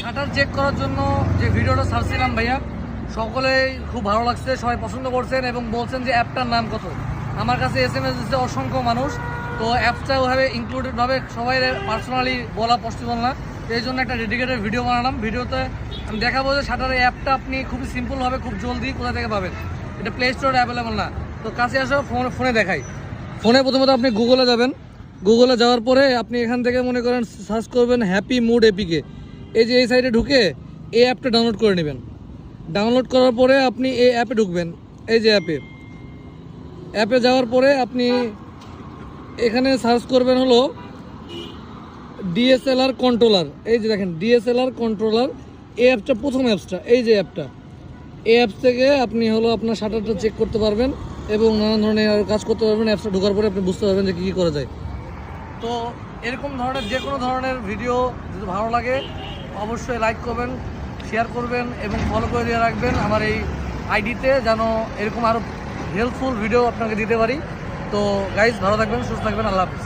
Shutter check করার জন্য যে ভিডিওটা ছাড়ছিলাম ভাইয়া, সকলেই খুব ভালো লাগছে, সবাই পছন্দ করছেন এবং বলছেন যে অ্যাপটার নাম কত। আমার কাছে SMS দিচ্ছে অসংখ্য মানুষ, তো অ্যাপসটা ওভাবে ইনক্লুডেডভাবে সবাই পার্সোনালি বলা পসিবল না, এই জন্য একটা ডেডিকেটেড ভিডিও বানালাম। ভিডিওতে আমি দেখাবো যে শাটারের অ্যাপটা আপনি খুবই সিম্পলভাবে খুব জলদি কোথা থেকে পাবেন। এটা প্লে স্টোরে অ্যাভেলেবল না, তো কাছে আসো ফোনে দেখাই। ফোনে প্রথমত আপনি গুগলে যাবেন, গুগলে যাওয়ার পরে আপনি এখান থেকে মনে করেন সার্চ করবেন হ্যাপি মুড এপিকে। এই যে এই সাইডে ঢুকে এই অ্যাপটা ডাউনলোড করে নেবেন। ডাউনলোড করার পরে আপনি এই অ্যাপে ঢুকবেন, এই যে অ্যাপে যাওয়ার পরে আপনি এখানে সার্চ করবেন হলো DSLR কন্ট্রোলার। এই যে দেখেন DSLR কন্ট্রোলার, এই অ্যাপটা প্রথম অ্যাপসটা, এই যে অ্যাপটা, এই অ্যাপস থেকে আপনি হলো আপনার শাটারটা চেক করতে পারবেন এবং নানান ধরনের কাজ করতে পারবেন। অ্যাপসটা ঢোকার পরে আপনি বুঝতে পারবেন যে কী করা যায়। তো এরকম ধরনের যে কোনো ধরনের ভিডিও যদি ভালো লাগে অবশ্যই লাইক করবেন, শেয়ার করবেন এবং ফলো করে দিয়ে রাখবেন আমার এই আইডিতে, যেন এরকম আরও হেল্পফুল ভিডিও আপনাকে দিতে পারি। তো গাইজ ভালো থাকবেন, সুস্থ থাকবেন, আল্লাহ হাফিজ।